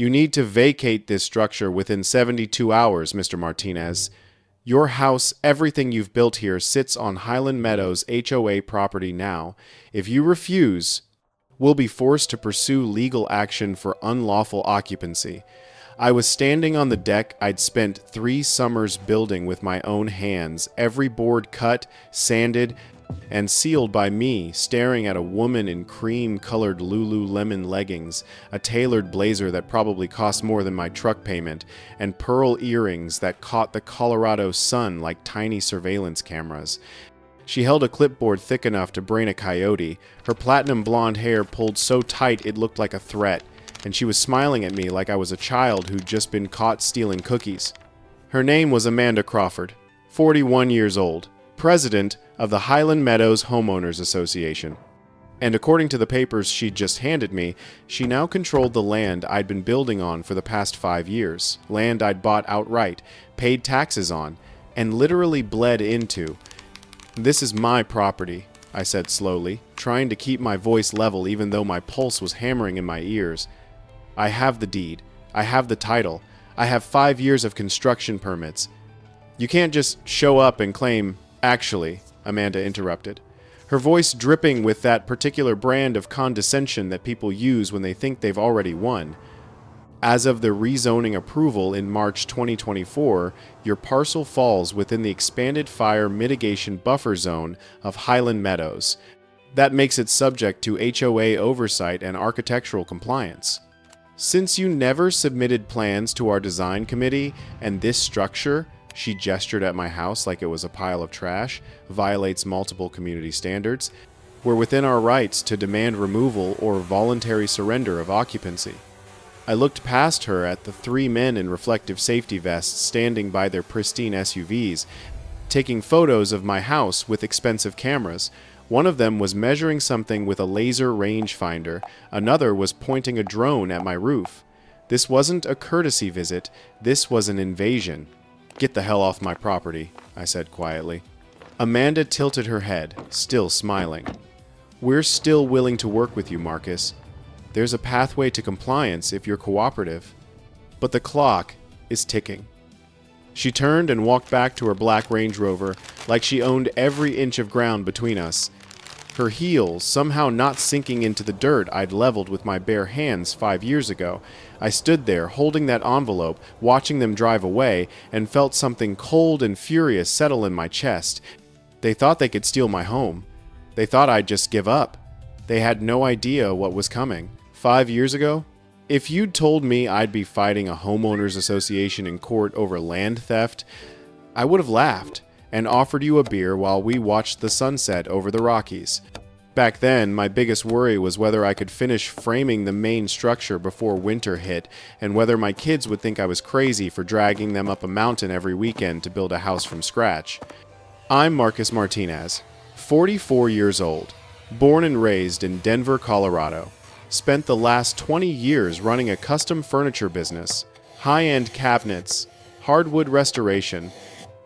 You need to vacate this structure within 72 hours, Mr. Martinez. Your house, everything you've built here, sits on Highland Meadows HOA property now. If you refuse, we'll be forced to pursue legal action for unlawful occupancy. I was standing on the deck I'd spent 3 summers building with my own hands, every board cut, sanded, and sealed by me, staring at a woman in cream-colored Lululemon leggings, a tailored blazer that probably cost more than my truck payment, and pearl earrings that caught the Colorado sun like tiny surveillance cameras. She held a clipboard thick enough to brain a coyote, her platinum blonde hair pulled so tight it looked like a threat, and she was smiling at me like I was a child who'd just been caught stealing cookies. Her name was Amanda Crawford, 41 years old, president of the Highland Meadows Homeowners Association. And according to the papers she'd just handed me, she now controlled the land I'd been building on for the past 5 years, land I'd bought outright, paid taxes on, and literally bled into. "This is my property," I said slowly, trying to keep my voice level even though my pulse was hammering in my ears. "I have the deed. I have the title. I have 5 years of construction permits. You can't just show up and claim, 'Actually,'" Amanda interrupted, her voice dripping with that particular brand of condescension that people use when they think they've already won. "As of the rezoning approval in March 2024, your parcel falls within the expanded fire mitigation buffer zone of Highland Meadows. That makes it subject to HOA oversight and architectural compliance. Since you never submitted plans to our design committee, and this structure," she gestured at my house like it was a pile of trash, "violates multiple community standards, we're within our rights to demand removal or voluntary surrender of occupancy." I looked past her at the 3 men in reflective safety vests standing by their pristine SUVs, taking photos of my house with expensive cameras. One of them was measuring something with a laser rangefinder, another was pointing a drone at my roof. This wasn't a courtesy visit, this was an invasion. "Get the hell off my property," I said quietly. Amanda tilted her head, still smiling. "We're still willing to work with you, Marcus. There's a pathway to compliance if you're cooperative. But the clock is ticking." She turned and walked back to her black Range Rover like she owned every inch of ground between us, her heels somehow not sinking into the dirt I'd leveled with my bare hands 5 years ago. I stood there, holding that envelope, watching them drive away, and felt something cold and furious settle in my chest. They thought they could steal my home. They thought I'd just give up. They had no idea what was coming. 5 years ago, if you'd told me I'd be fighting a homeowners association in court over land theft, I would have laughed and offered you a beer while we watched the sunset over the Rockies. Back then, my biggest worry was whether I could finish framing the main structure before winter hit, and whether my kids would think I was crazy for dragging them up a mountain every weekend to build a house from scratch. I'm Marcus Martinez, 44 years old, born and raised in Denver, Colorado. Spent the last 20 years running a custom furniture business, high-end cabinets, hardwood restoration,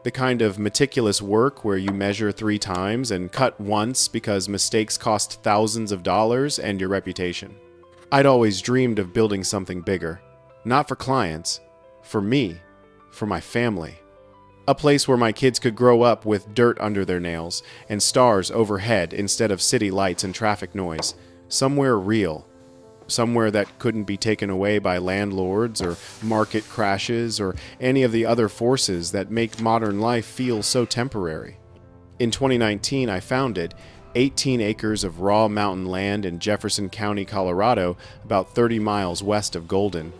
the kind of meticulous work where you measure 3 times and cut once because mistakes cost thousands of dollars and your reputation. I'd always dreamed of building something bigger, not for clients, for me, for my family. A place where my kids could grow up with dirt under their nails and stars overhead instead of city lights and traffic noise. Somewhere real. Somewhere that couldn't be taken away by landlords or market crashes or any of the other forces that make modern life feel so temporary. In 2019, I founded 18 acres of raw mountain land in Jefferson County, Colorado, about 30 miles west of Golden.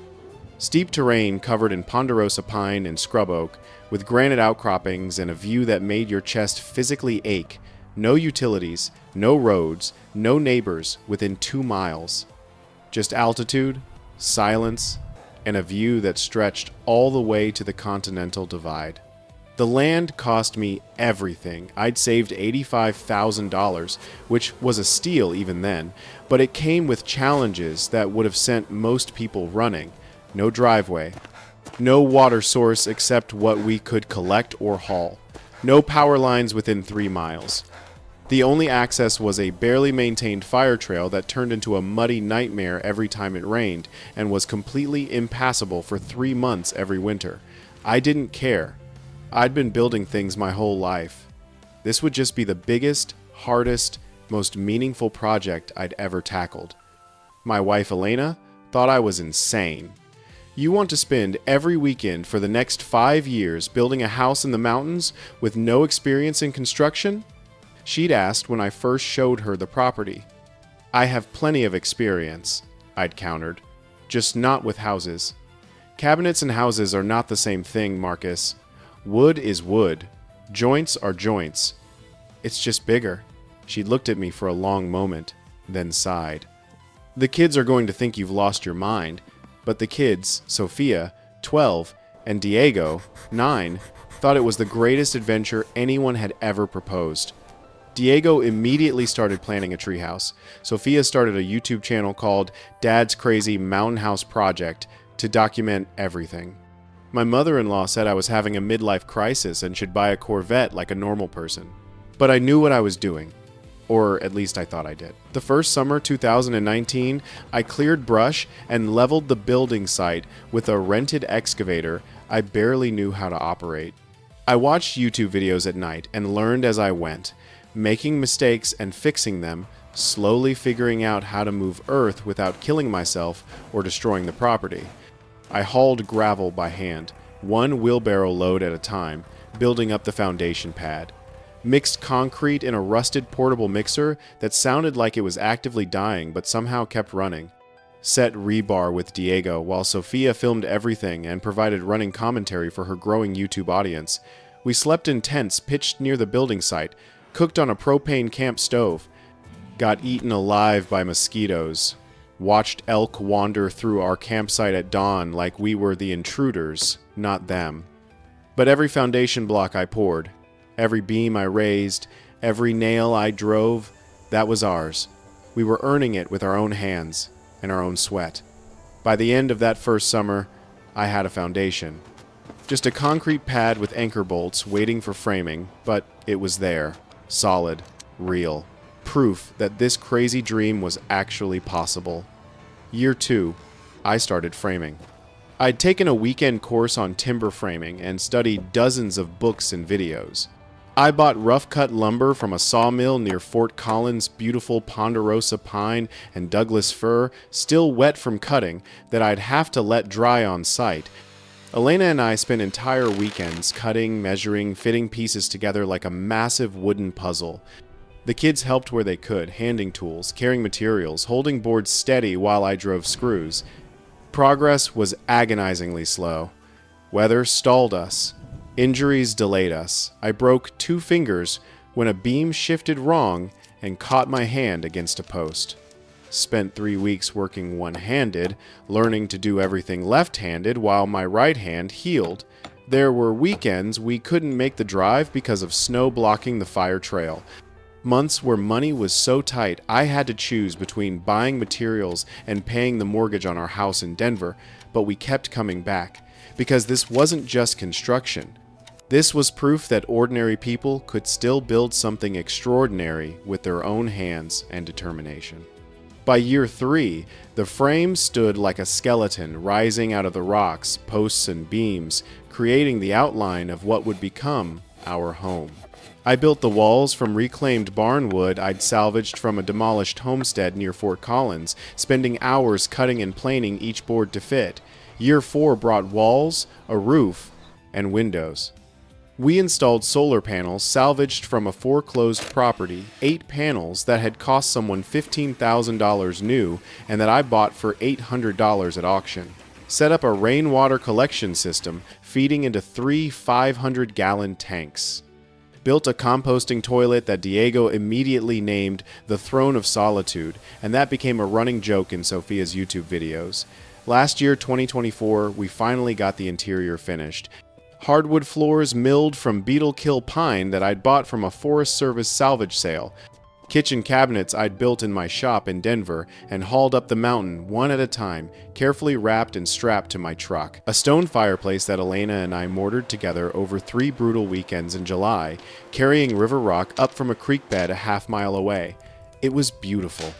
Steep terrain covered in ponderosa pine and scrub oak, with granite outcroppings and a view that made your chest physically ache. No utilities, no roads, no neighbors within 2 miles. Just altitude, silence, and a view that stretched all the way to the Continental Divide. The land cost me everything. I'd saved $85,000, which was a steal even then, but it came with challenges that would have sent most people running. No driveway, no water source except what we could collect or haul, no power lines within 3 miles. The only access was a barely maintained fire trail that turned into a muddy nightmare every time it rained and was completely impassable for 3 months every winter. I didn't care. I'd been building things my whole life. This would just be the biggest, hardest, most meaningful project I'd ever tackled. My wife Elena thought I was insane. You want to spend every weekend for the next 5 years building a house in the mountains with no experience in construction? She'd asked when I first showed her the property. I have plenty of experience, I'd countered, just not with houses. Cabinets and houses are not the same thing, Marcus. Wood is wood. Joints are joints. It's just bigger. She looked at me for a long moment, then sighed. The kids are going to think you've lost your mind, but the kids, Sophia, 12, and Diego, 9, thought it was the greatest adventure anyone had ever proposed. Diego immediately started planning a treehouse. Sophia started a YouTube channel called Dad's Crazy Mountain House Project to document everything. My mother-in-law said I was having a midlife crisis and should buy a Corvette like a normal person. But I knew what I was doing. Or at least I thought I did. The first summer, 2019, I cleared brush and leveled the building site with a rented excavator I barely knew how to operate. I watched YouTube videos at night and learned as I went, making mistakes and fixing them, slowly figuring out how to move earth without killing myself or destroying the property. I hauled gravel by hand, one wheelbarrow load at a time, building up the foundation pad. Mixed concrete in a rusted portable mixer that sounded like it was actively dying but somehow kept running. Set rebar with Diego while Sophia filmed everything and provided running commentary for her growing YouTube audience. We slept in tents pitched near the building site, cooked on a propane camp stove, got eaten alive by mosquitoes, watched elk wander through our campsite at dawn like we were the intruders, not them. But every foundation block I poured, every beam I raised, every nail I drove, that was ours. We were earning it with our own hands and our own sweat. By the end of that first summer, I had a foundation. Just a concrete pad with anchor bolts waiting for framing, but it was there. Solid, real, proof that this crazy dream was actually possible. Year 2, I started framing. I'd taken a weekend course on timber framing and studied dozens of books and videos. I bought rough-cut lumber from a sawmill near Fort Collins, beautiful ponderosa pine and Douglas fir, still wet from cutting, that I'd have to let dry on site. Elena and I spent entire weekends cutting, measuring, fitting pieces together like a massive wooden puzzle. The kids helped where they could, handing tools, carrying materials, holding boards steady while I drove screws. Progress was agonizingly slow. Weather stalled us. Injuries delayed us. I broke 2 fingers when a beam shifted wrong and caught my hand against a post. Spent 3 weeks working one-handed, learning to do everything left-handed while my right hand healed. There were weekends we couldn't make the drive because of snow blocking the fire trail. Months where money was so tight I had to choose between buying materials and paying the mortgage on our house in Denver, but we kept coming back. Because this wasn't just construction. This was proof that ordinary people could still build something extraordinary with their own hands and determination. By year 3, the frame stood like a skeleton rising out of the rocks, posts, and beams, creating the outline of what would become our home. I built the walls from reclaimed barn wood I'd salvaged from a demolished homestead near Fort Collins, spending hours cutting and planing each board to fit. Year 4 brought walls, a roof, and windows. We installed solar panels salvaged from a foreclosed property, 8 panels that had cost someone $15,000 new and that I bought for $800 at auction. Set up a rainwater collection system feeding into 3 500-gallon tanks. Built a composting toilet that Diego immediately named the Throne of Solitude, and that became a running joke in Sophia's YouTube videos. Last year, 2024, we finally got the interior finished. Hardwood floors milled from beetle kill pine that I'd bought from a Forest Service salvage sale. Kitchen cabinets I'd built in my shop in Denver and hauled up the mountain one at a time, carefully wrapped and strapped to my truck. A stone fireplace that Elena and I mortared together over 3 brutal weekends in July, carrying river rock up from a creek bed a half-mile away. It was beautiful.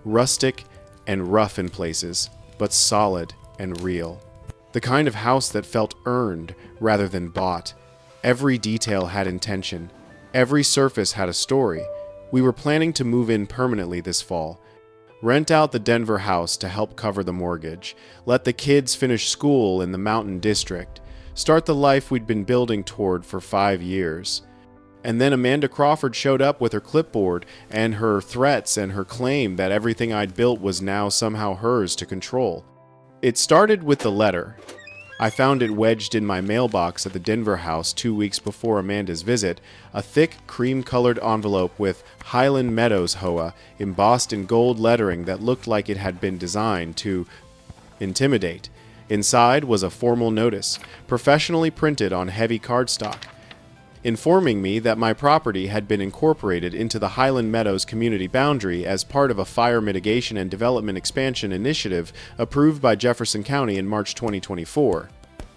Rustic and rough in places, but solid and real. The kind of house that felt earned rather than bought. Every detail had intention. Every surface had a story. We were planning to move in permanently this fall. Rent out the Denver house to help cover the mortgage. Let the kids finish school in the Mountain District. Start the life we'd been building toward for 5 years. And then Amanda Crawford showed up with her clipboard and her threats and her claim that everything I'd built was now somehow hers to control. It started with the letter. I found it wedged in my mailbox at the Denver house 2 weeks before Amanda's visit, a thick cream-colored envelope with Highland Meadows HOA embossed in gold lettering that looked like it had been designed to intimidate. Inside was a formal notice, professionally printed on heavy cardstock, informing me that my property had been incorporated into the Highland Meadows community boundary as part of a fire mitigation and development expansion initiative approved by Jefferson County in March 2024.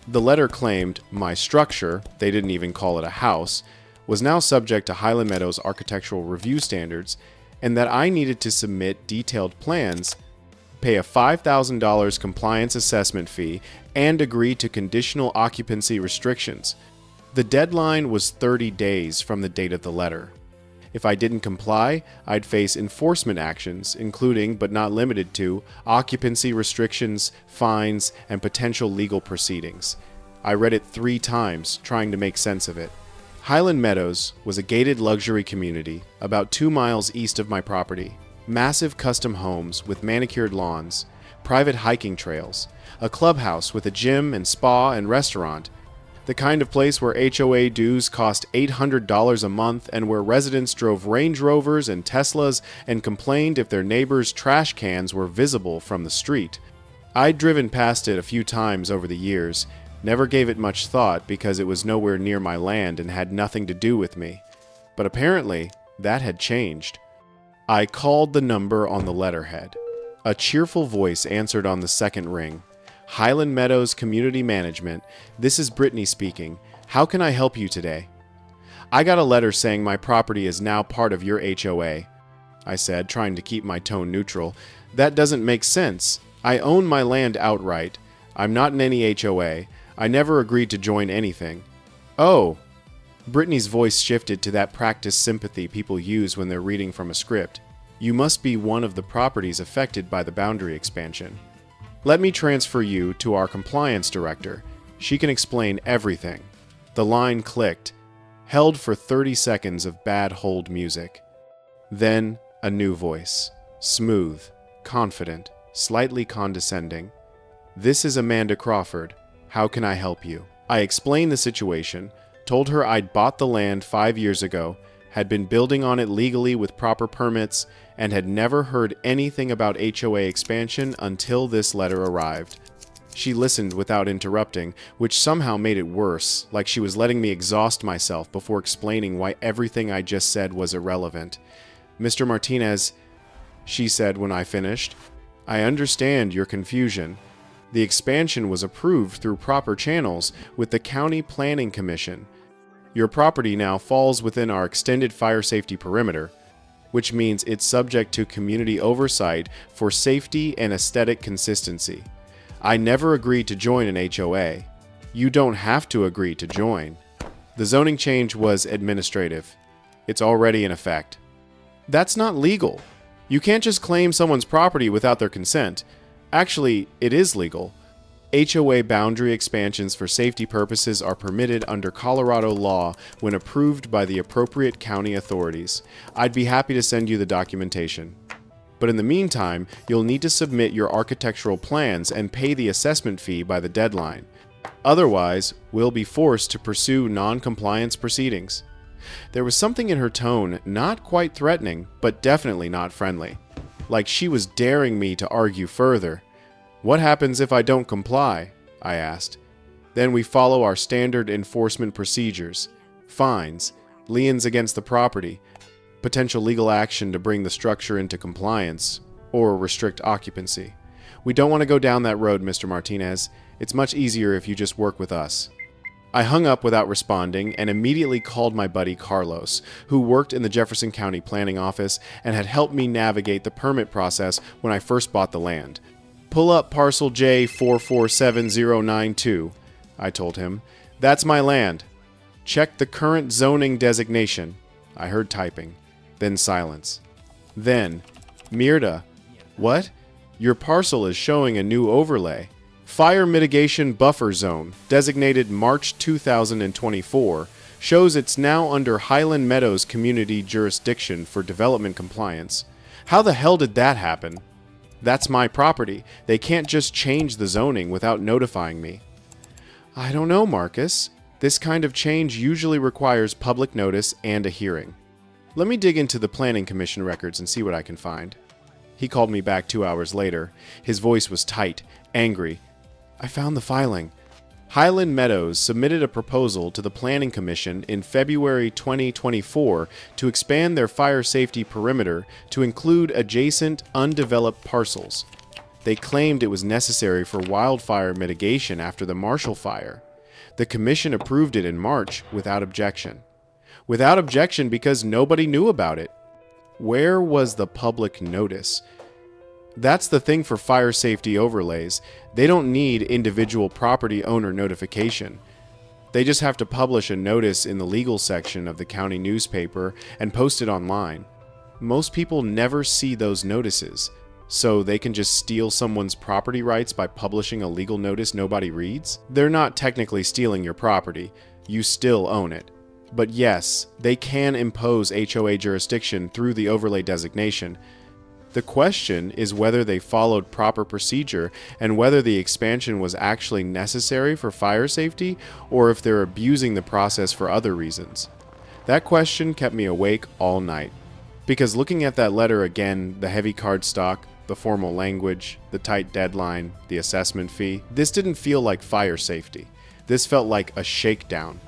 The letter claimed my structure, they didn't even call it a house, was now subject to Highland Meadows architectural review standards, and that I needed to submit detailed plans, pay a $5,000 compliance assessment fee, and agree to conditional occupancy restrictions. The deadline was 30 days from the date of the letter. If I didn't comply, I'd face enforcement actions, including, but not limited to, occupancy restrictions, fines, and potential legal proceedings. I read it 3 times, trying to make sense of it. Highland Meadows was a gated luxury community about 2 miles east of my property. Massive custom homes with manicured lawns, private hiking trails, a clubhouse with a gym and spa and restaurant, the kind of place where HOA dues cost $800 a month and where residents drove Range Rovers and Teslas and complained if their neighbors' trash cans were visible from the street. I'd driven past it a few times over the years, never gave it much thought because it was nowhere near my land and had nothing to do with me. But apparently, that had changed. I called the number on the letterhead. A cheerful voice answered on the second ring. Highland Meadows Community Management, this is Brittany speaking. How can I help you today? I got a letter saying my property is now part of your HOA. I said, trying to keep my tone neutral. That doesn't make sense. I own my land outright. I'm not in any HOA. I never agreed to join anything. Oh. Brittany's voice shifted to that practiced sympathy people use when they're reading from a script. You must be one of the properties affected by the boundary expansion. Let me transfer you to our compliance director. She can explain everything. The line clicked, held for 30 seconds of bad hold music. Then a new voice, smooth, confident, slightly condescending. This is Amanda Crawford. How can I help you? I explained the situation, told her I'd bought the land 5 years ago, had been building on it legally with proper permits, and had never heard anything about HOA expansion until this letter arrived. She listened without interrupting, which somehow made it worse, like she was letting me exhaust myself before explaining why everything I just said was irrelevant. Mr. Martinez, she said when I finished, I understand your confusion. The expansion was approved through proper channels with the County Planning Commission. Your property now falls within our extended fire safety perimeter, which means it's subject to community oversight for safety and aesthetic consistency. I never agreed to join an HOA. You don't have to agree to join. The zoning change was administrative. It's already in effect. That's not legal. You can't just claim someone's property without their consent. Actually, it is legal. HOA boundary expansions for safety purposes are permitted under Colorado law when approved by the appropriate county authorities. I'd be happy to send you the documentation. But in the meantime, you'll need to submit your architectural plans and pay the assessment fee by the deadline. Otherwise, we'll be forced to pursue non-compliance proceedings. There was something in her tone, not quite threatening, but definitely not friendly. Like she was daring me to argue further. What happens if I don't comply? I asked. Then we follow our standard enforcement procedures. Fines, liens against the property, potential legal action to bring the structure into compliance, or restrict occupancy. We don't want to go down that road, Mr. Martinez. It's much easier if you just work with us. I hung up without responding and immediately called my buddy Carlos, who worked in the Jefferson County Planning Office and had helped me navigate the permit process when I first bought the land. "Pull up parcel J447092, I told him. "That's my land. Check the current zoning designation." I heard typing, then silence. Then, "Mirda, what? Your parcel is showing a new overlay. Fire Mitigation Buffer Zone, designated March 2024, shows it's now under Highland Meadows Community Jurisdiction for development compliance. How the hell did that happen? That's my property. They can't just change the zoning without notifying me." "I don't know, Marcus. This kind of change usually requires public notice and a hearing. Let me dig into the Planning Commission records and see what I can find." He called me back 2 hours later. His voice was tight, angry. "I found the filing." Highland Meadows submitted a proposal to the Planning Commission in February 2024 to expand their fire safety perimeter to include adjacent, undeveloped parcels. They claimed it was necessary for wildfire mitigation after the Marshall Fire. The Commission approved it in March without objection. Without objection because nobody knew about it. Where was the public notice? That's the thing for fire safety overlays. They don't need individual property owner notification. They just have to publish a notice in the legal section of the county newspaper and post it online. Most people never see those notices, so they can just steal someone's property rights by publishing a legal notice nobody reads. They're not technically stealing your property. You still own it. But yes, they can impose HOA jurisdiction through the overlay designation. The question is whether they followed proper procedure and whether the expansion was actually necessary for fire safety or if they're abusing the process for other reasons. That question kept me awake all night. Because looking at that letter again, the heavy cardstock, the formal language, the tight deadline, the assessment fee, this didn't feel like fire safety. This felt like a shakedown.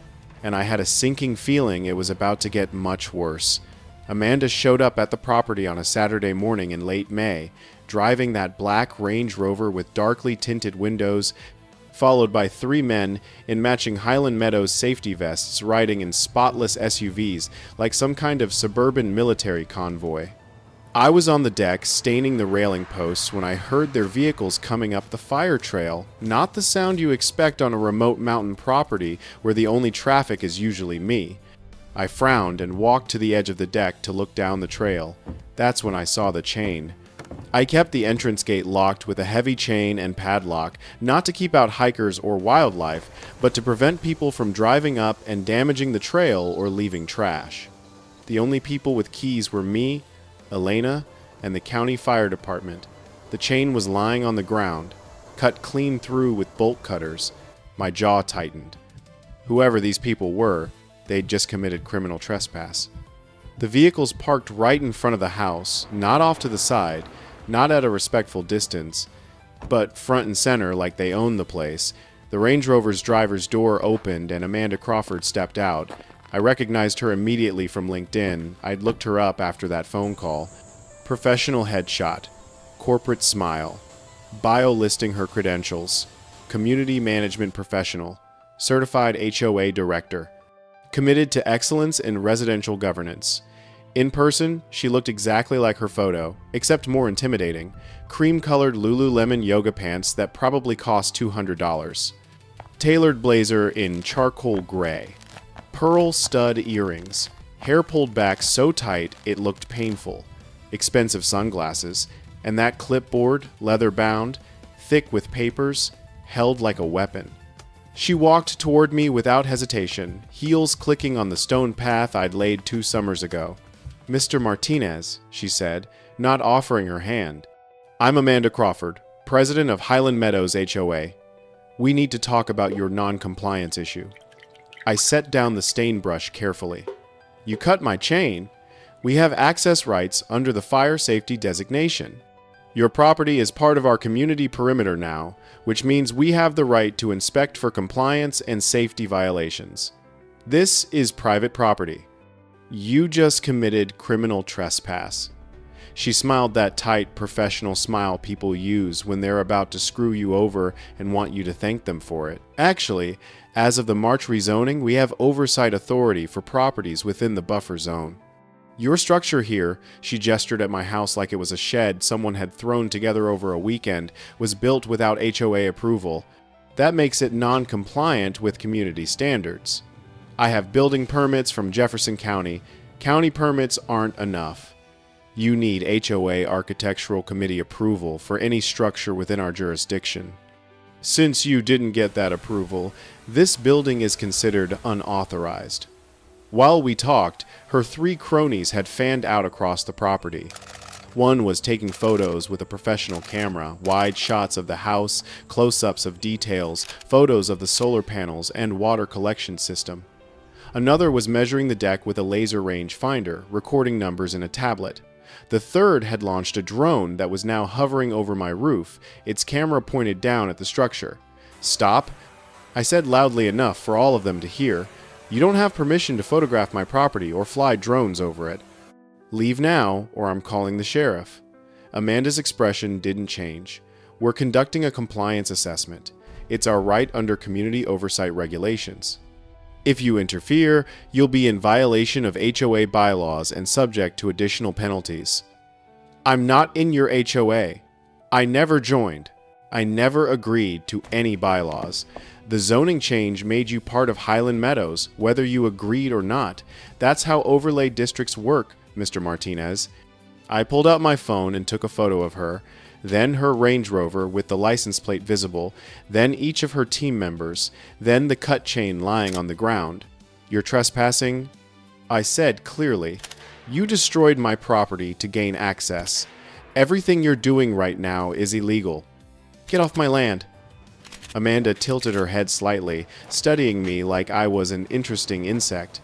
And I had a sinking feeling it was about to get much worse. Amanda showed up at the property on a Saturday morning in late May, driving that black Range Rover with darkly tinted windows, followed by 3 men in matching Highland Meadows safety vests riding in spotless SUVs like some kind of suburban military convoy. I was on the deck staining the railing posts when I heard their vehicles coming up the fire trail, not the sound you expect on a remote mountain property where the only traffic is usually me. I frowned and walked to the edge of the deck to look down the trail. That's when I saw the chain. I kept the entrance gate locked with a heavy chain and padlock, not to keep out hikers or wildlife, but to prevent people from driving up and damaging the trail or leaving trash. The only people with keys were me, Elena, and the county fire department. The chain was lying on the ground, cut clean through with bolt cutters. My jaw tightened. Whoever these people were, they'd just committed criminal trespass. The vehicles parked right in front of the house, not off to the side, not at a respectful distance, but front and center like they owned the place. The Range Rover's driver's door opened and Amanda Crawford stepped out. I recognized her immediately from LinkedIn. I'd looked her up after that phone call. Professional headshot, corporate smile, bio listing her credentials, community management professional, certified HOA director, committed to excellence in residential governance. In person, she looked exactly like her photo, except more intimidating. Cream-colored Lululemon yoga pants that probably cost $200. Tailored blazer in charcoal gray. Pearl stud earrings. Hair pulled back so tight it looked painful. Expensive sunglasses. And that clipboard, leather-bound, thick with papers, held like a weapon. She walked toward me without hesitation, heels clicking on the stone path I'd laid 2 summers ago. "Mr. Martinez," she said, not offering her hand. "I'm Amanda Crawford, president of Highland Meadows HOA. We need to talk about your non-compliance issue." I set down the stain brush carefully. "You cut my chain. We have access rights under the fire safety designation. Your property is part of our community perimeter now, which means we have the right to inspect for compliance and safety violations. This is private property." You just committed criminal trespass. She smiled that tight, professional smile people use when they're about to screw you over and want you to thank them for it. Actually, as of the March rezoning, we have oversight authority for properties within the buffer zone. Your structure here, she gestured at my house like it was a shed someone had thrown together over a weekend, was built without HOA approval. That makes it non-compliant with community standards. I have building permits from Jefferson County. County permits aren't enough. You need HOA Architectural Committee approval for any structure within our jurisdiction. Since you didn't get that approval, this building is considered unauthorized. While we talked, her 3 cronies had fanned out across the property. One was taking photos with a professional camera, wide shots of the house, close-ups of details, photos of the solar panels and water collection system. Another was measuring the deck with a laser range finder, recording numbers in a tablet. The third had launched a drone that was now hovering over my roof, its camera pointed down at the structure. "Stop," I said loudly enough for all of them to hear. "You don't have permission to photograph my property or fly drones over it. Leave now, or I'm calling the sheriff." Amanda's expression didn't change. "We're conducting a compliance assessment. It's our right under community oversight regulations. If you interfere, you'll be in violation of HOA bylaws and subject to additional penalties." "I'm not in your HOA. I never joined. I never agreed to any bylaws. The zoning change made you part of Highland Meadows, whether you agreed or not. That's how overlay districts work, Mr. Martinez." I pulled out my phone and took a photo of her, then her Range Rover with the license plate visible, then each of her team members, then the cut chain lying on the ground. "You're trespassing," I said clearly. "You destroyed my property to gain access. Everything you're doing right now is illegal. Get off my land." Amanda tilted her head slightly, studying me like I was an interesting insect.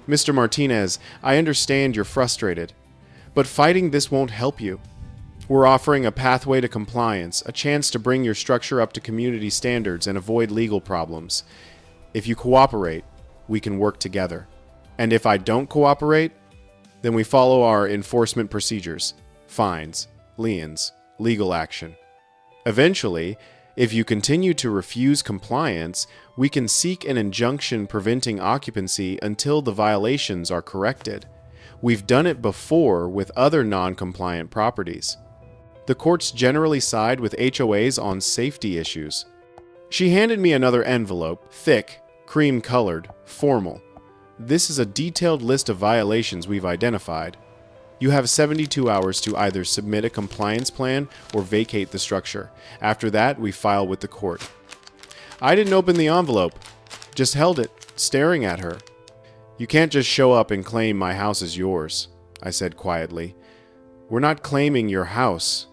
"Mr. Martinez, I understand you're frustrated, but fighting this won't help you. We're offering a pathway to compliance, a chance to bring your structure up to community standards and avoid legal problems. If you cooperate, we can work together. And if I don't cooperate, then we follow our enforcement procedures: fines, liens, legal action. Eventually, if you continue to refuse compliance, we can seek an injunction preventing occupancy until the violations are corrected. We've done it before with other non-compliant properties. The courts generally side with HOAs on safety issues." She handed me another envelope, thick, cream-colored, formal. "This is a detailed list of violations we've identified. You have 72 hours to either submit a compliance plan or vacate the structure. After that, we file with the court." I didn't open the envelope, just held it, staring at her. "You can't just show up and claim my house is yours," I said quietly. "We're not claiming your house.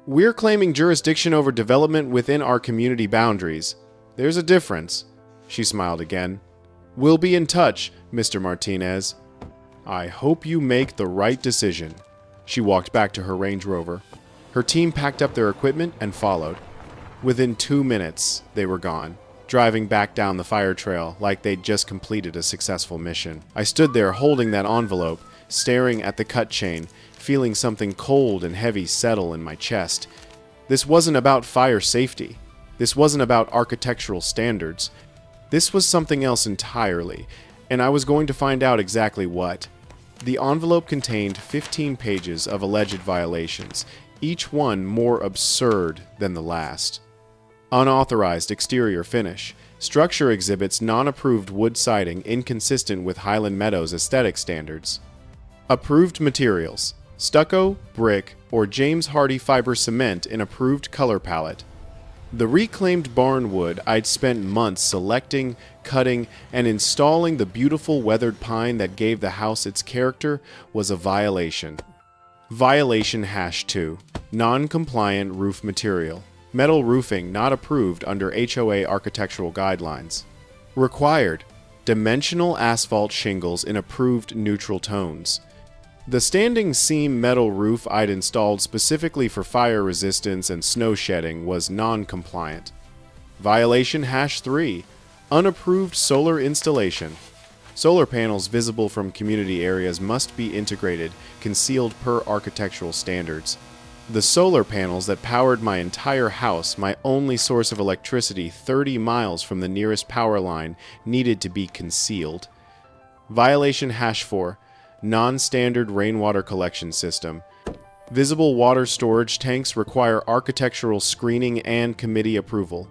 We're claiming jurisdiction over development within our community boundaries. There's a difference." She smiled again. "We'll be in touch, Mr. Martinez." "I hope you make the right decision." She walked back to her Range Rover. Her team packed up their equipment and followed. Within 2 minutes, they were gone, driving back down the fire trail like they'd just completed a successful mission. I stood there holding that envelope, staring at the cut chain, feeling something cold and heavy settle in my chest. This wasn't about fire safety. This wasn't about architectural standards. This was something else entirely, and I was going to find out exactly what. The envelope contained 15 pages of alleged violations, each one more absurd than the last. Unauthorized exterior finish. Structure exhibits non-approved wood siding inconsistent with Highland Meadows aesthetic standards. Approved materials: stucco, brick, or James Hardie fiber cement in approved color palette. The reclaimed barn wood I'd spent months selecting, cutting, and installing the beautiful weathered pine that gave the house its character was a violation. Violation #2. Non-compliant roof material. Metal roofing not approved under HOA architectural guidelines. Required: dimensional asphalt shingles in approved neutral tones. The standing seam metal roof I'd installed specifically for fire resistance and snow shedding was non-compliant. Violation #3. Unapproved solar installation. Solar panels visible from community areas must be integrated, concealed per architectural standards. The solar panels that powered my entire house, my only source of electricity 30 miles from the nearest power line, needed to be concealed. Violation #4, non-standard rainwater collection system. Visible water storage tanks require architectural screening and committee approval.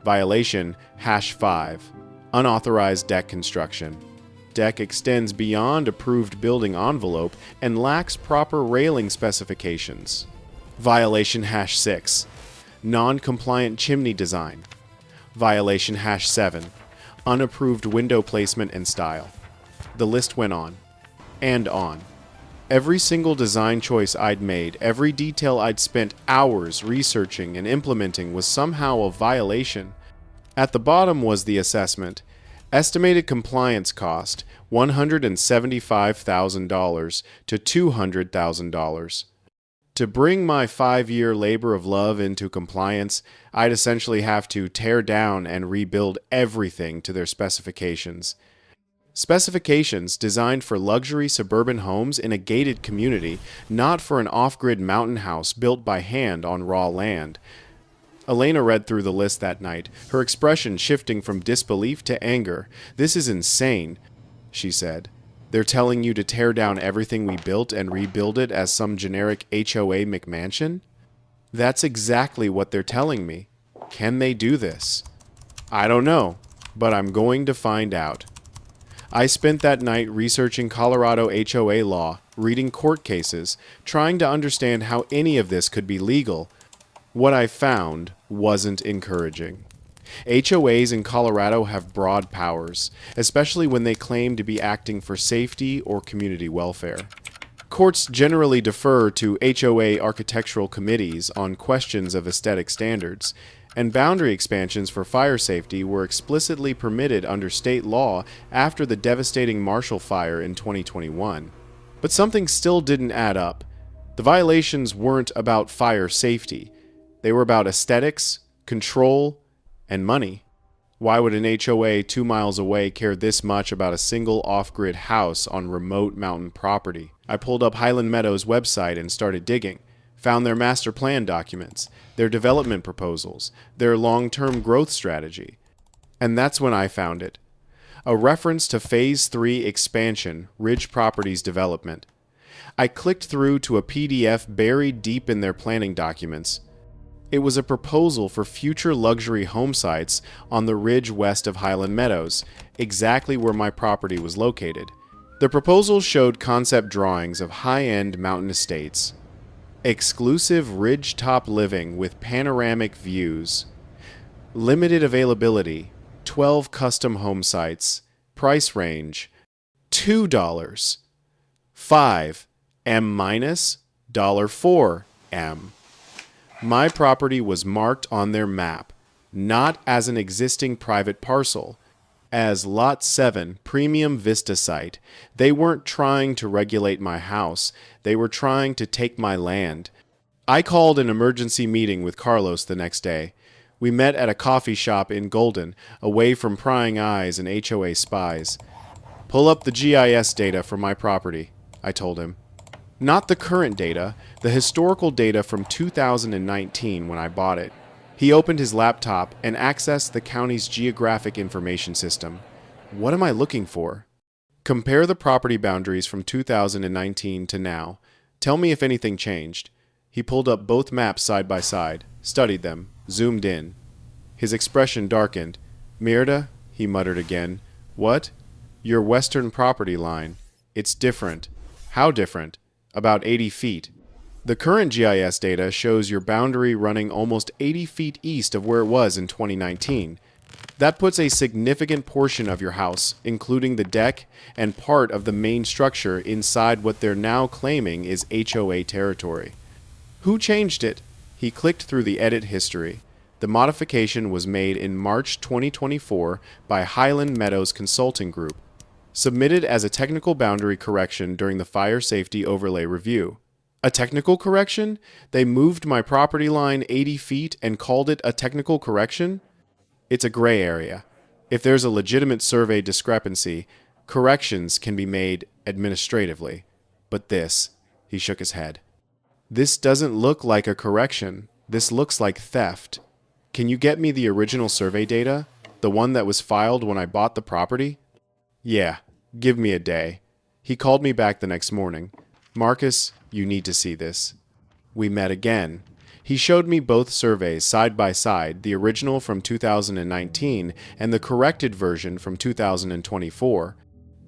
Violation #5, unauthorized deck construction. Deck extends beyond approved building envelope and lacks proper railing specifications. Violation #6, non-compliant chimney design. Violation #7, unapproved window placement and style. The list went on and on. Every single design choice I'd made, every detail I'd spent hours researching and implementing was somehow a violation. At the bottom was the assessment. Estimated compliance cost $175,000 to $200,000. To bring my 5-year labor of love into compliance, I'd essentially have to tear down and rebuild everything to their specifications. Specifications designed for luxury suburban homes in a gated community, not for an off-grid mountain house built by hand on raw land. Elena read through the list that night, her expression shifting from disbelief to anger. "This is insane," she said. "They're telling you to tear down everything we built and rebuild it as some generic HOA McMansion?" "That's exactly what they're telling me. Can they do this?" "I don't know, but I'm going to find out." I spent that night researching Colorado HOA law, reading court cases, trying to understand how any of this could be legal. What I found wasn't encouraging. HOAs in Colorado have broad powers, especially when they claim to be acting for safety or community welfare. Courts generally defer to HOA architectural committees on questions of aesthetic standards, and boundary expansions for fire safety were explicitly permitted under state law after the devastating Marshall Fire in 2021. But something still didn't add up. The violations weren't about fire safety. They were about aesthetics, control, and money. Why would an HOA 2 miles away care this much about a single off-grid house on remote mountain property? I pulled up Highland Meadows' website and started digging. Found their master plan documents, their development proposals, their long-term growth strategy. And that's when I found it. A reference to Phase 3 expansion, Ridge Properties development. I clicked through to a PDF buried deep in their planning documents. It was a proposal for future luxury home sites on the ridge west of Highland Meadows, exactly where my property was located. The proposal showed concept drawings of high-end mountain estates. Exclusive ridge-top living with panoramic views. Limited availability, 12 custom home sites. Price range, $2. 5 M- $4 M. My property was marked on their map, not as an existing private parcel, as Lot 7 Premium Vista Site. They weren't trying to regulate my house, they were trying to take my land. I called an emergency meeting with Carlos the next day. We met at a coffee shop in Golden, away from prying eyes and HOA spies. "Pull up the GIS data for my property," I told him. Not the current data, the historical data from 2019 when I bought it. He opened his laptop and accessed the county's geographic information system. What am I looking for? Compare the property boundaries from 2019 to now. Tell me if anything changed. He pulled up both maps side by side, studied them, zoomed in. His expression darkened. "Mirda," he muttered again. "What?" "Your western property line. It's different." "How different?" "About 80 feet. The current GIS data shows your boundary running almost 80 feet east of where it was in 2019. That puts a significant portion of your house, including the deck and part of the main structure, inside what they're now claiming is HOA territory." "Who changed it?" He clicked through the edit history. The modification was made in March 2024 by Highland Meadows Consulting Group, submitted as a technical boundary correction during the Fire Safety Overlay Review. A technical correction? They moved my property line 80 feet and called it a technical correction? It's a gray area. If there's a legitimate survey discrepancy, Corrections can be made administratively. But this, he shook his head. This doesn't look like a correction. This looks like theft. Can you get me the original survey data? The one that was filed when I bought the property? Yeah, give me a day. He called me back the next morning. Marcus, you need to see this. We met again. He showed me both surveys side by side, the original from 2019 and the corrected version from 2024.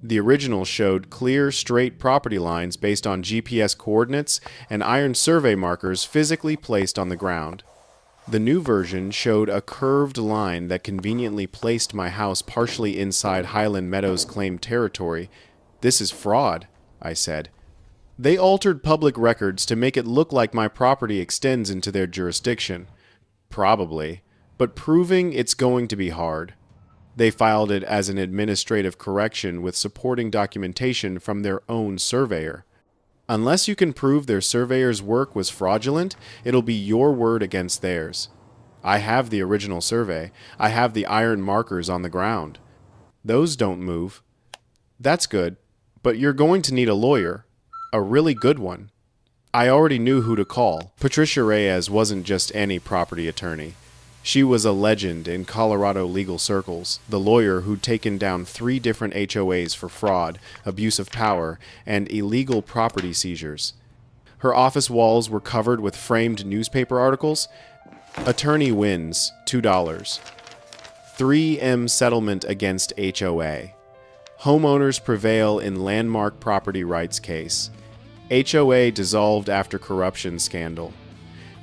The original showed clear, straight property lines based on GPS coordinates and iron survey markers physically placed on the ground. The new version showed a curved line that conveniently placed my house partially inside Highland Meadows' claimed territory. This is fraud, I said. They altered public records to make it look like my property extends into their jurisdiction. Probably, but proving it's going to be hard. They filed it as an administrative correction with supporting documentation from their own surveyor. Unless you can prove their surveyor's work was fraudulent, it'll be your word against theirs. I have the original survey. I have the iron markers on the ground. Those don't move. That's good, but you're going to need a lawyer. A really good one. I already knew who to call. Patricia Reyes wasn't just any property attorney. She was a legend in Colorado legal circles, the lawyer who'd taken down 3 different HOAs for fraud, abuse of power, and illegal property seizures. Her office walls were covered with framed newspaper articles. Attorney wins, $2. 3M settlement against HOA. Homeowners prevail in landmark property rights case. HOA dissolved after corruption scandal.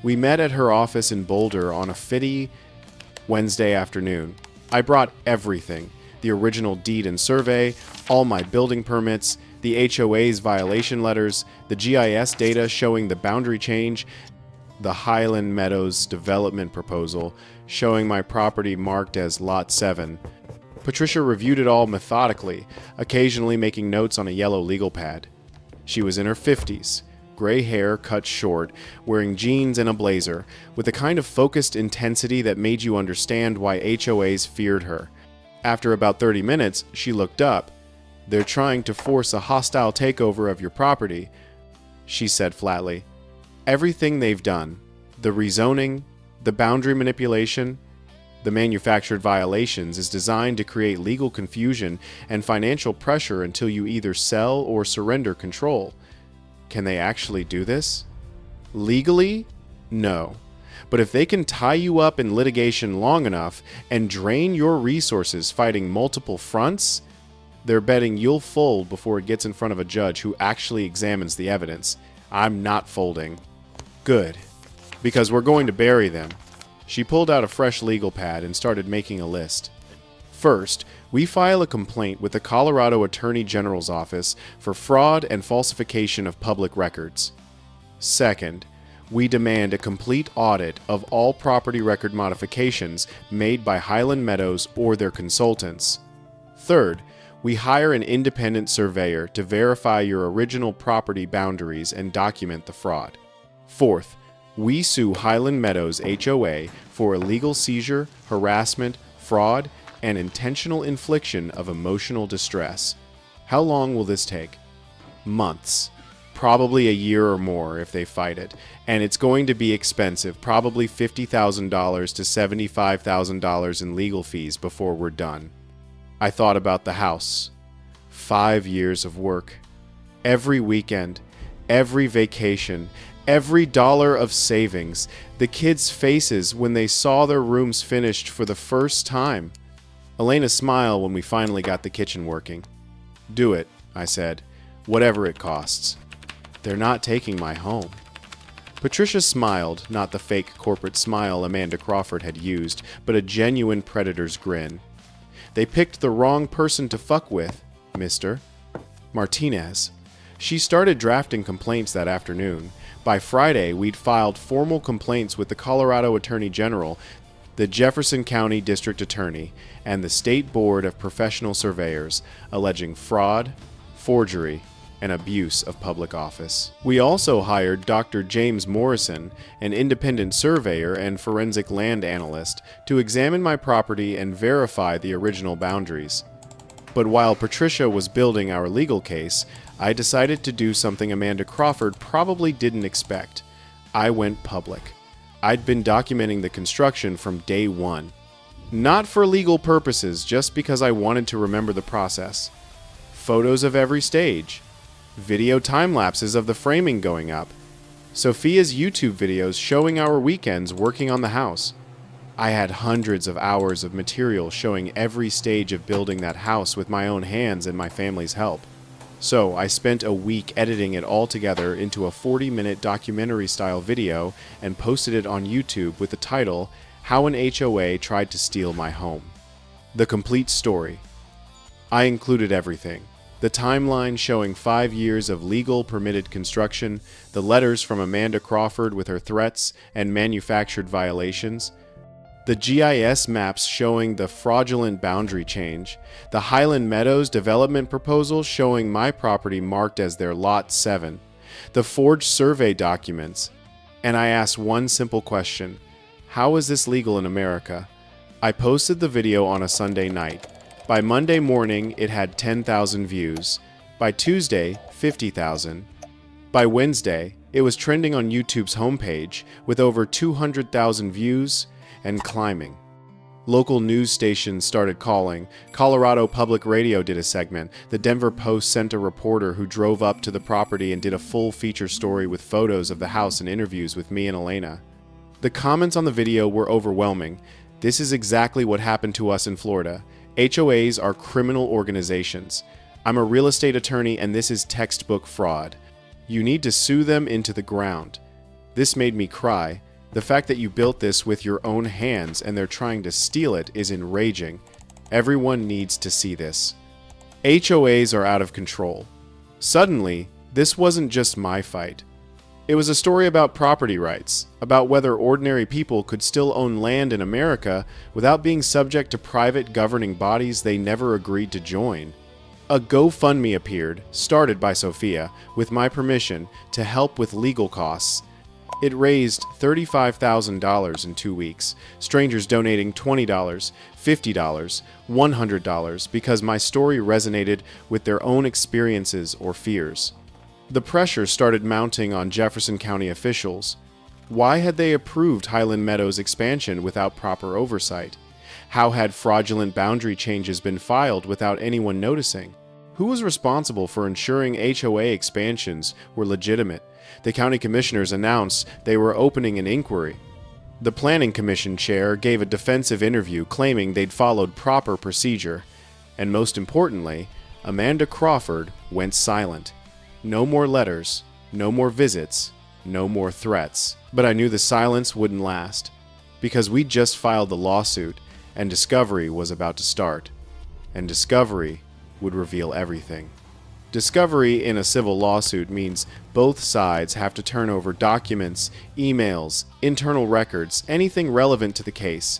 We met at her office in Boulder on a fitty Wednesday afternoon. I brought everything: the original deed and survey, all my building permits, the HOA's violation letters, the GIS data showing the boundary change, the Highland Meadows development proposal showing my property marked as Lot 7. Patricia reviewed it all methodically, occasionally making notes on a yellow legal pad. She was in her 50s. Gray hair cut short, wearing jeans and a blazer, with a kind of focused intensity that made you understand why HOAs feared her. After about 30 minutes, she looked up. They're trying to force a hostile takeover of your property, she said flatly. Everything they've done, the rezoning, the boundary manipulation, the manufactured violations, is designed to create legal confusion and financial pressure until you either sell or surrender control. Can they actually do this? Legally? No. But if they can tie you up in litigation long enough and drain your resources fighting multiple fronts, they're betting you'll fold before it gets in front of a judge who actually examines the evidence. I'm not folding. Good. Because we're going to bury them. She pulled out a fresh legal pad and started making a list. First, we file a complaint with the Colorado Attorney General's office for fraud and falsification of public records. Second, we demand a complete audit of all property record modifications made by Highland Meadows or their consultants. Third, we hire an independent surveyor to verify your original property boundaries and document the fraud. Fourth, we sue Highland Meadows HOA for illegal seizure, harassment, fraud, and intentional infliction of emotional distress. How long will this take? Months. Probably a year or more if they fight it. And it's going to be expensive, probably $50,000 to $75,000 in legal fees before we're done. I thought about the house. 5 years of work. Every weekend, every vacation, every dollar of savings, the kids' faces when they saw their rooms finished for the first time. Elena smiled when we finally got the kitchen working. Do it, I said, whatever it costs. They're not taking my home. Patricia smiled, not the fake corporate smile Amanda Crawford had used, but a genuine predator's grin. They picked the wrong person to fuck with, mister. Martinez. She started drafting complaints that afternoon. By Friday, we'd filed formal complaints with the Colorado Attorney General, the Jefferson County District Attorney, and the State Board of Professional Surveyors, alleging fraud, forgery, and abuse of public office. We also hired Dr. James Morrison, an independent surveyor and forensic land analyst, to examine my property and verify the original boundaries. But while Patricia was building our legal case, I decided to do something Amanda Crawford probably didn't expect. I went public. I'd been documenting the construction from day one. Not for legal purposes, just because I wanted to remember the process. Photos of every stage. Video time-lapses of the framing going up. Sophia's YouTube videos showing our weekends working on the house. I had hundreds of hours of material showing every stage of building that house with my own hands and my family's help. So I spent a week editing it all together into a 40-minute documentary-style video and posted it on YouTube with the title, How an HOA Tried to Steal My Home. The complete story. I included everything. The timeline showing 5 years of legal permitted construction, the letters from Amanda Crawford with her threats and manufactured violations, the GIS maps showing the fraudulent boundary change, the Highland Meadows development proposal showing my property marked as their Lot 7, the forged survey documents, and I asked one simple question: how is this legal in America? I posted the video on a Sunday night. By Monday morning, it had 10,000 views. By Tuesday, 50,000. By Wednesday, it was trending on YouTube's homepage with over 200,000 views and climbing. Local news stations started calling. Colorado Public Radio did a segment. The Denver Post sent a reporter who drove up to the property and did a full feature story with photos of the house and interviews with me and Elena. The comments on the video were overwhelming. This is exactly what happened to us in Florida. HOAs are criminal organizations. I'm a real estate attorney and this is textbook fraud. You need to sue them into the ground. This made me cry. The fact that you built this with your own hands and they're trying to steal it is enraging. Everyone needs to see this. HOAs are out of control. Suddenly, this wasn't just my fight. It was a story about property rights, about whether ordinary people could still own land in America without being subject to private governing bodies they never agreed to join. A GoFundMe appeared, started by Sophia, with my permission, to help with legal costs. It raised $35,000 in 2 weeks, strangers donating $20, $50, $100 because my story resonated with their own experiences or fears. The pressure started mounting on Jefferson County officials. Why had they approved Highland Meadows expansion without proper oversight? How had fraudulent boundary changes been filed without anyone noticing? Who was responsible for ensuring HOA expansions were legitimate? The county commissioners announced they were opening an inquiry. The planning commission chair gave a defensive interview claiming they'd followed proper procedure. And most importantly, Amanda Crawford went silent. No more letters, no more visits, no more threats. But I knew the silence wouldn't last, because we'd just filed the lawsuit, and discovery was about to start. And discovery would reveal everything. Discovery in a civil lawsuit means both sides have to turn over documents, emails, internal records, anything relevant to the case.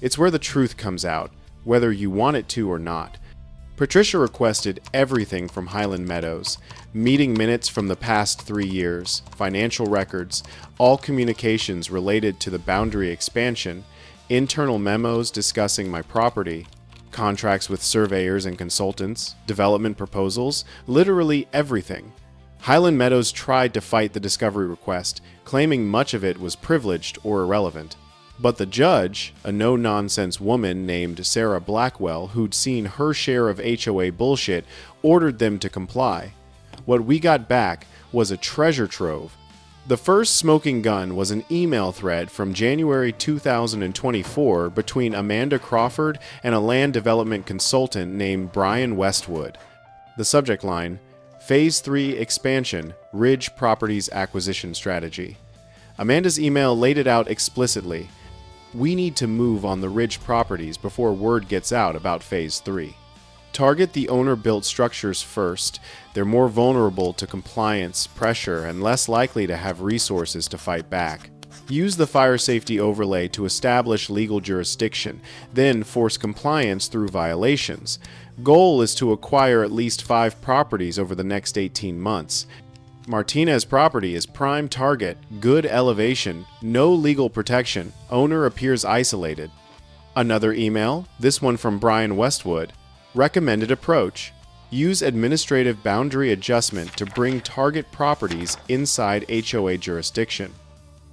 It's where the truth comes out, whether you want it to or not. Patricia requested everything from Highland Meadows, meeting minutes from the past 3 years, financial records, all communications related to the boundary expansion, internal memos discussing my property, contracts with surveyors and consultants, development proposals, literally everything. Highland Meadows tried to fight the discovery request, claiming much of it was privileged or irrelevant. But the judge, a no-nonsense woman named Sarah Blackwell who'd seen her share of HOA bullshit, ordered them to comply. What we got back was a treasure trove. The first smoking gun was an email thread from January 2024 between Amanda Crawford and a land development consultant named Brian Westwood. The subject line, Phase 3 Expansion, Ridge Properties Acquisition Strategy. Amanda's email laid it out explicitly. We need to move on the Ridge properties before word gets out about Phase 3. Target the owner-built structures first. They're more vulnerable to compliance, pressure, and less likely to have resources to fight back. Use the fire safety overlay to establish legal jurisdiction, then force compliance through violations. Goal is to acquire at least 5 properties over the next 18 months. Martinez property is prime target, good elevation, no legal protection, owner appears isolated. Another email, this one from Brian Westwood. Recommended approach: use administrative boundary adjustment to bring target properties inside HOA jurisdiction.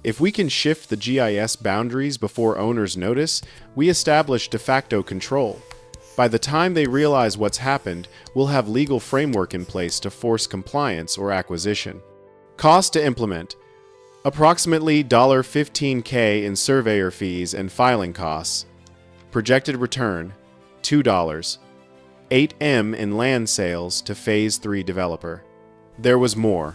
If we can shift the GIS boundaries before owners notice, we establish de facto control. By the time they realize what's happened, we'll have legal framework in place to force compliance or acquisition. Cost to implement: approximately $15K in surveyor fees and filing costs. Projected return: $2. $8M in land sales to Phase 3 developer. There was more.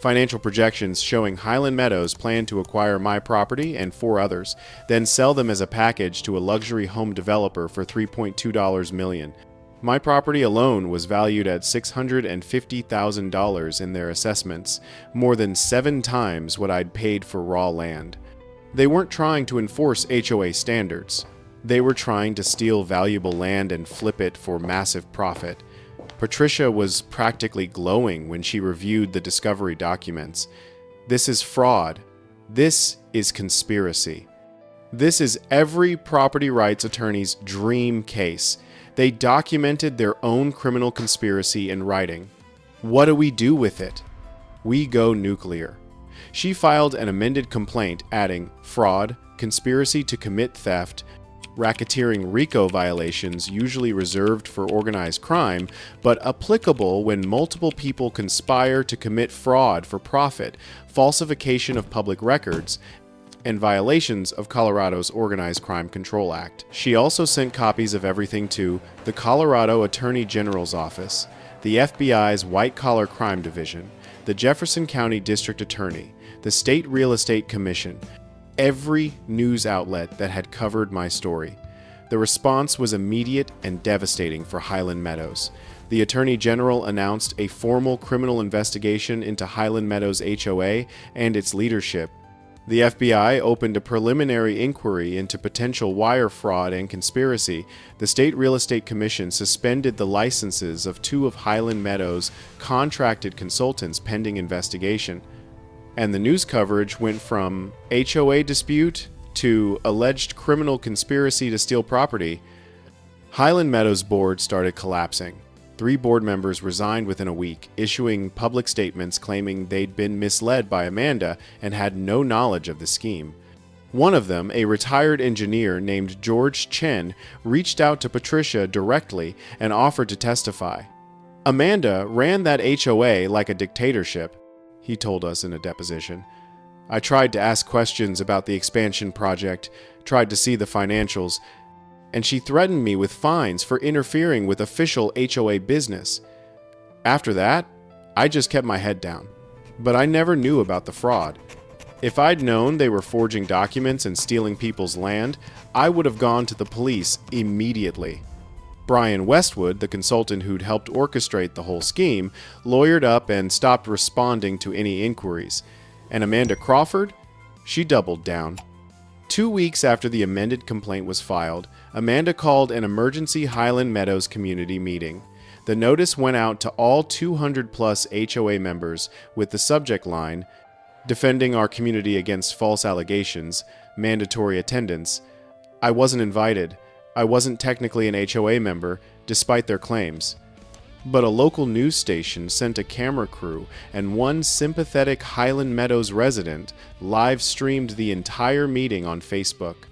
Financial projections showing Highland Meadows planned to acquire my property and 4 others, then sell them as a package to a luxury home developer for $3.2 million. My property alone was valued at $650,000 in their assessments, more than 7 times what I'd paid for raw land. They weren't trying to enforce HOA standards. They were trying to steal valuable land and flip it for massive profit. Patricia was practically glowing when she reviewed the discovery documents. This is fraud. This is conspiracy. This is every property rights attorney's dream case. They documented their own criminal conspiracy in writing. What do we do with it? We go nuclear. She filed an amended complaint adding fraud, conspiracy to commit theft, racketeering RICO violations usually reserved for organized crime, but applicable when multiple people conspire to commit fraud for profit, falsification of public records, and violations of Colorado's Organized Crime Control Act. She also sent copies of everything to the Colorado Attorney General's Office, the FBI's White Collar Crime Division, the Jefferson County District Attorney, the State Real Estate Commission, every news outlet that had covered my story. The response was immediate and devastating for Highland Meadows. The Attorney General announced a formal criminal investigation into Highland Meadows HOA and its leadership. The FBI opened a preliminary inquiry into potential wire fraud and conspiracy. The State Real Estate Commission suspended the licenses of 2 of Highland Meadows' contracted consultants pending investigation. And the news coverage went from HOA dispute to alleged criminal conspiracy to steal property. Highland Meadows board started collapsing. 3 board members resigned within a week, issuing public statements claiming they'd been misled by Amanda and had no knowledge of the scheme. One of them, a retired engineer named George Chen, reached out to Patricia directly and offered to testify. Amanda ran that HOA like a dictatorship, he told us in a deposition. I tried to ask questions about the expansion project, tried to see the financials, and she threatened me with fines for interfering with official HOA business. After that, I just kept my head down. But I never knew about the fraud. If I'd known they were forging documents and stealing people's land, I would have gone to the police immediately. Brian Westwood, the consultant who'd helped orchestrate the whole scheme, lawyered up and stopped responding to any inquiries. And Amanda Crawford? She doubled down. 2 weeks after the amended complaint was filed, Amanda called an emergency Highland Meadows community meeting. The notice went out to all 200-plus HOA members with the subject line, "Defending our community against false allegations, mandatory attendance." I wasn't invited. I wasn't technically an HOA member, despite their claims. But a local news station sent a camera crew, and one sympathetic Highland Meadows resident live-streamed the entire meeting on Facebook.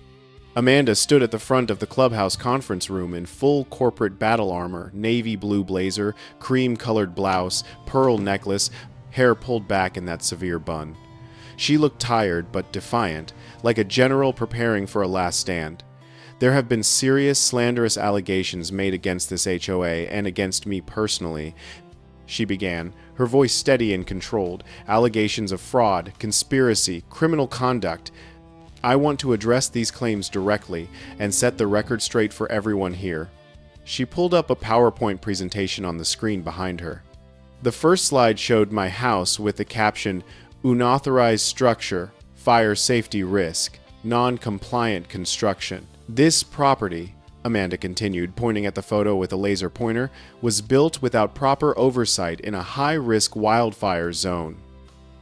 Amanda stood at the front of the clubhouse conference room in full corporate battle armor, navy blue blazer, cream-colored blouse, pearl necklace, hair pulled back in that severe bun. She looked tired but defiant, like a general preparing for a last stand. There have been serious slanderous allegations made against this HOA and against me personally, she began, her voice steady and controlled. Allegations of fraud, conspiracy, criminal conduct. I want to address these claims directly and set the record straight for everyone here. She pulled up a PowerPoint presentation on the screen behind her. The first slide showed my house with the caption, "Unauthorized structure, fire safety risk, non-compliant construction." This property, Amanda continued, pointing at the photo with a laser pointer, was built without proper oversight in a high-risk wildfire zone.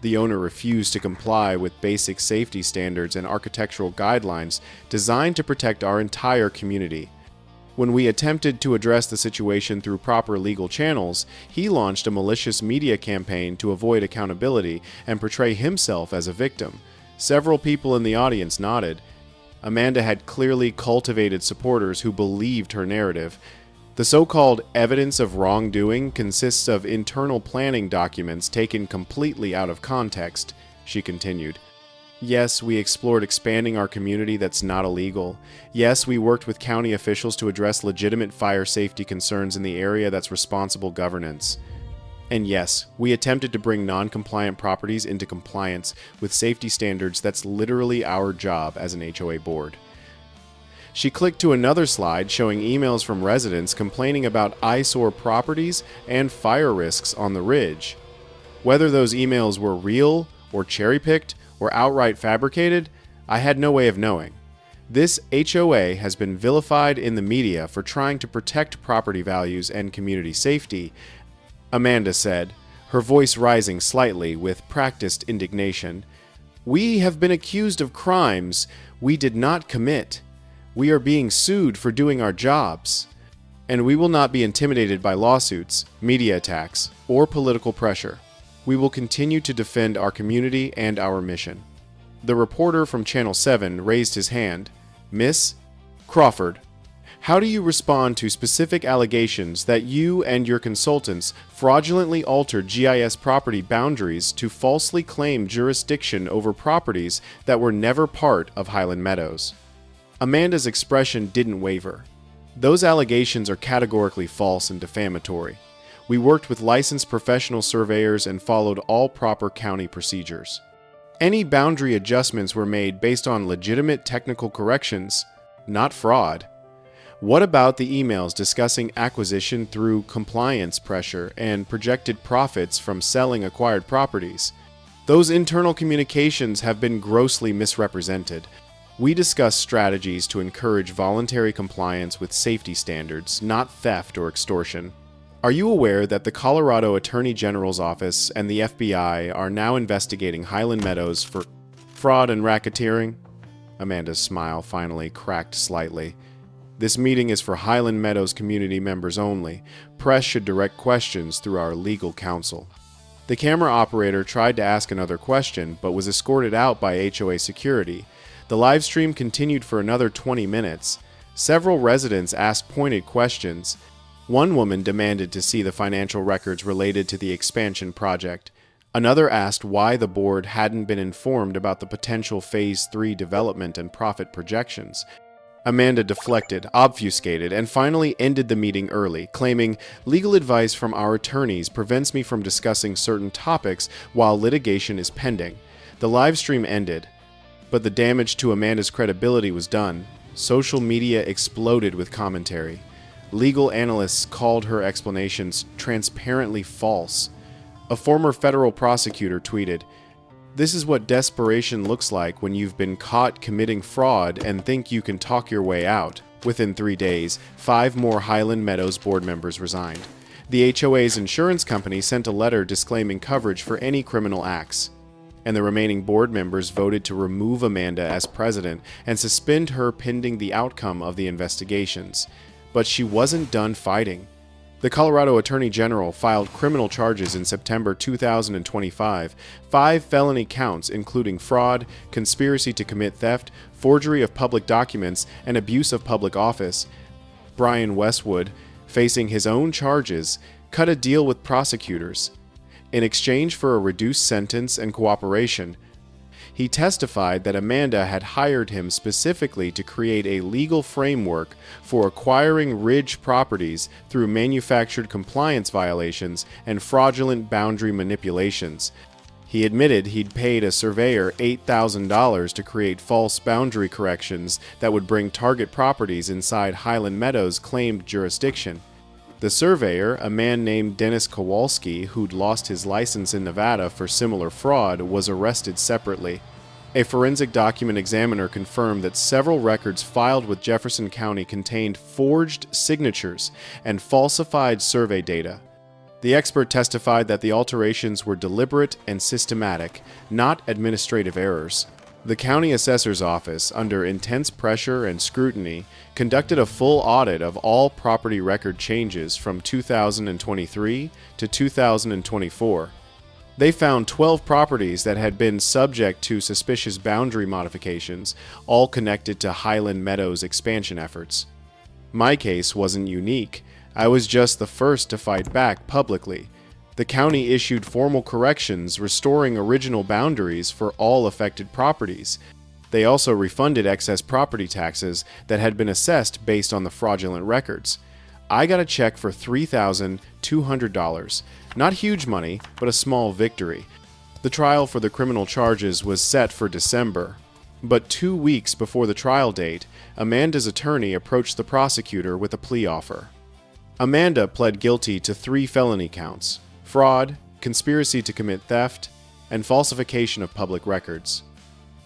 The owner refused to comply with basic safety standards and architectural guidelines designed to protect our entire community. When we attempted to address the situation through proper legal channels, he launched a malicious media campaign to avoid accountability and portray himself as a victim. Several people in the audience nodded. Amanda had clearly cultivated supporters who believed her narrative. The so-called evidence of wrongdoing consists of internal planning documents taken completely out of context, she continued. Yes, we explored expanding our community that's not illegal. Yes, we worked with county officials to address legitimate fire safety concerns in the area that's responsible governance. And yes, we attempted to bring non-compliant properties into compliance with safety standards that's literally our job as an HOA board. She clicked to another slide showing emails from residents complaining about eyesore properties and fire risks on the ridge. Whether those emails were real or cherry-picked or outright fabricated, I had no way of knowing. This HOA has been vilified in the media for trying to protect property values and community safety, Amanda said, her voice rising slightly with practiced indignation. We have been accused of crimes we did not commit. We are being sued for doing our jobs. And we will not be intimidated by lawsuits, media attacks, or political pressure. We will continue to defend our community and our mission. The reporter from Channel 7 raised his hand. Miss Crawford, how do you respond to specific allegations that you and your consultants fraudulently altered GIS property boundaries to falsely claim jurisdiction over properties that were never part of Highland Meadows? Amanda's expression didn't waver. Those allegations are categorically false and defamatory. We worked with licensed professional surveyors and followed all proper county procedures. Any boundary adjustments were made based on legitimate technical corrections, not fraud. What about the emails discussing acquisition through compliance pressure and projected profits from selling acquired properties? Those internal communications have been grossly misrepresented. We discussed strategies to encourage voluntary compliance with safety standards, not theft or extortion. Are you aware that the Colorado Attorney General's office and the FBI are now investigating Highland Meadows for fraud and racketeering? Amanda's smile finally cracked slightly. This meeting is for Highland Meadows community members only. Press should direct questions through our legal counsel. The camera operator tried to ask another question, but was escorted out by HOA security. The live stream continued for another 20 minutes. Several residents asked pointed questions. One woman demanded to see the financial records related to the expansion project. Another asked why the board hadn't been informed about the potential Phase 3 development and profit projections. Amanda deflected, obfuscated, and finally ended the meeting early, claiming, "Legal advice from our attorneys prevents me from discussing certain topics while litigation is pending." The live stream ended, but the damage to Amanda's credibility was done. Social media exploded with commentary. Legal analysts called her explanations transparently false. A former federal prosecutor tweeted, "This is what desperation looks like when you've been caught committing fraud and think you can talk your way out." Within 3 days, 5 more Highland Meadows board members resigned. The HOA's insurance company sent a letter disclaiming coverage for any criminal acts. And the remaining board members voted to remove Amanda as president and suspend her pending the outcome of the investigations. But she wasn't done fighting. The Colorado Attorney General filed criminal charges in September 2025, 5 felony counts including fraud, conspiracy to commit theft, forgery of public documents, and abuse of public office. Brian Westwood, facing his own charges, cut a deal with prosecutors. In exchange for a reduced sentence and cooperation, he testified that Amanda had hired him specifically to create a legal framework for acquiring ridge properties through manufactured compliance violations and fraudulent boundary manipulations. He admitted he'd paid a surveyor $8,000 to create false boundary corrections that would bring target properties inside Highland Meadows' claimed jurisdiction. The surveyor, a man named Dennis Kowalski, who'd lost his license in Nevada for similar fraud, was arrested separately. A forensic document examiner confirmed that several records filed with Jefferson County contained forged signatures and falsified survey data. The expert testified that the alterations were deliberate and systematic, not administrative errors. The county assessor's office, under intense pressure and scrutiny, conducted a full audit of all property record changes from 2023 to 2024. They found 12 properties that had been subject to suspicious boundary modifications, all connected to Highland Meadows expansion efforts. My case wasn't unique. I was just the first to fight back publicly. The county issued formal corrections restoring original boundaries for all affected properties. They also refunded excess property taxes that had been assessed based on the fraudulent records. I got a check for $3,200. Not huge money, but a small victory. The trial for the criminal charges was set for December. But 2 weeks before the trial date, Amanda's attorney approached the prosecutor with a plea offer. Amanda pled guilty to 3 felony counts: fraud, conspiracy to commit theft, and falsification of public records.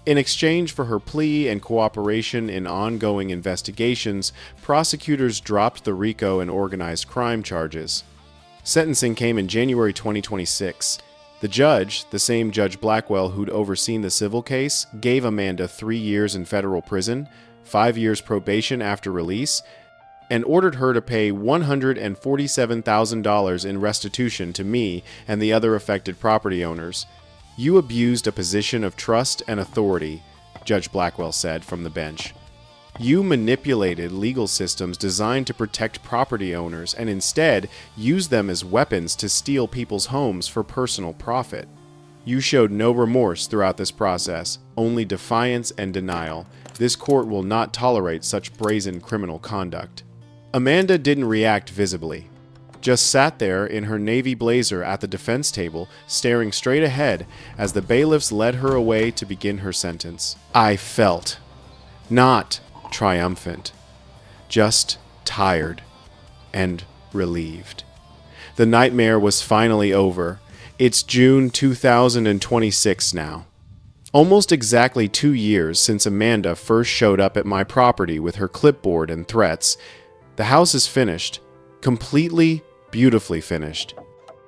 In exchange for her plea and cooperation in ongoing investigations, prosecutors dropped the RICO and organized crime charges. Sentencing came in January 2026. The judge, the same Judge Blackwell who'd overseen the civil case, gave Amanda 3 years in federal prison, 5 years probation after release, and ordered her to pay $147,000 in restitution to me and the other affected property owners. "You abused a position of trust and authority," Judge Blackwell said from the bench. "You manipulated legal systems designed to protect property owners and instead used them as weapons to steal people's homes for personal profit. You showed no remorse throughout this process, only defiance and denial. This court will not tolerate such brazen criminal conduct." Amanda didn't react visibly, just sat there in her navy blazer at the defense table, staring straight ahead as the bailiffs led her away to begin her sentence. I felt not triumphant, just tired and relieved. The nightmare was finally over. It's June 2026 now. Almost exactly 2 years since Amanda first showed up at my property with her clipboard and threats. The house is finished, completely, beautifully finished.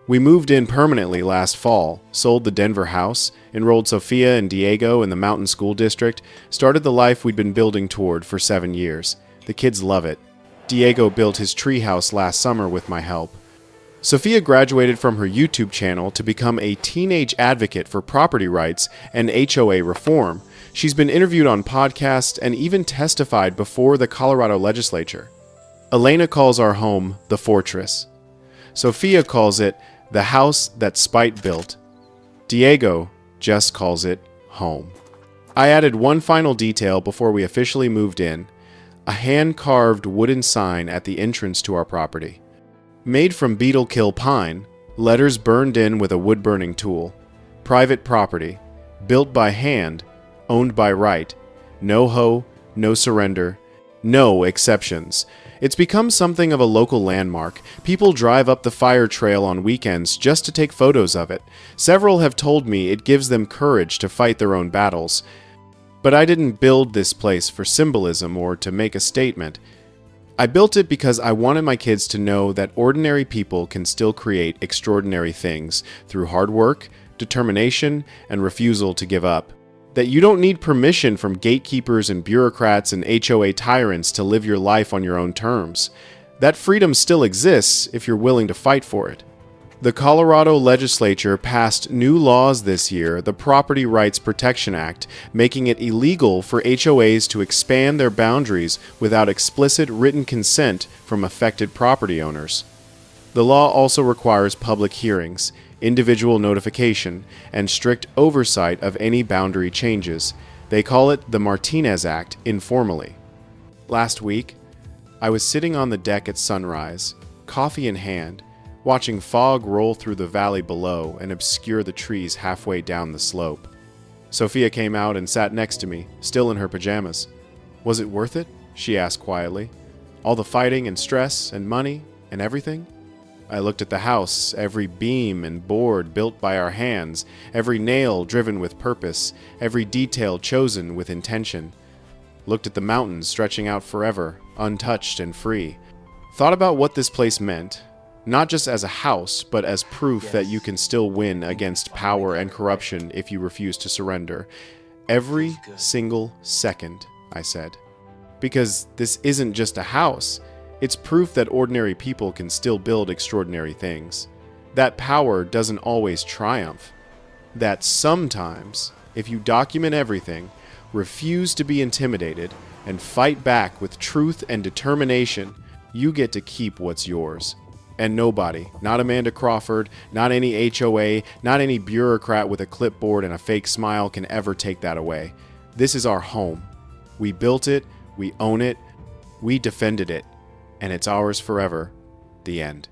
We moved in permanently last fall, sold the Denver house, enrolled Sophia and Diego in the Mountain School District, started the life we'd been building toward for 7 years. The kids love it. Diego built his treehouse last summer with my help. Sophia graduated from her YouTube channel to become a teenage advocate for property rights and HOA reform. She's been interviewed on podcasts and even testified before the Colorado legislature. Elena calls our home the fortress. Sophia calls it the house that spite built. Diego just calls it home. I added one final detail before we officially moved in: a hand-carved wooden sign at the entrance to our property. Made from beetle kill pine, letters burned in with a wood-burning tool. Private property, built by hand, owned by right. No hoe, no surrender, no exceptions. It's become something of a local landmark. People drive up the fire trail on weekends just to take photos of it. Several have told me it gives them courage to fight their own battles. But I didn't build this place for symbolism or to make a statement. I built it because I wanted my kids to know that ordinary people can still create extraordinary things through hard work, determination, and refusal to give up. That you don't need permission from gatekeepers and bureaucrats and HOA tyrants to live your life on your own terms. That freedom still exists if you're willing to fight for it. The Colorado legislature passed new laws this year, the Property Rights Protection Act, making it illegal for HOAs to expand their boundaries without explicit written consent from affected property owners. The law also requires public hearings, individual notification, and strict oversight of any boundary changes. They call it the Martinez Act informally. Last week, I was sitting on the deck at sunrise, coffee in hand, watching fog roll through the valley below and obscure the trees halfway down the slope. Sophia came out and sat next to me, still in her pajamas. "Was it worth it?" she asked quietly. "All the fighting and stress and money and everything?" I looked at the house, every beam and board built by our hands, every nail driven with purpose, every detail chosen with intention. Looked at the mountains stretching out forever, untouched and free. Thought about what this place meant, not just as a house, but as proof that you can still win against power and corruption if you refuse to surrender. Every single second, I said. Because this isn't just a house. It's proof that ordinary people can still build extraordinary things. That power doesn't always triumph. That sometimes, if you document everything, refuse to be intimidated, and fight back with truth and determination, you get to keep what's yours. And nobody, not Amanda Crawford, not any HOA, not any bureaucrat with a clipboard and a fake smile can ever take that away. This is our home. We built it, we own it, we defended it, and it's ours forever. The end.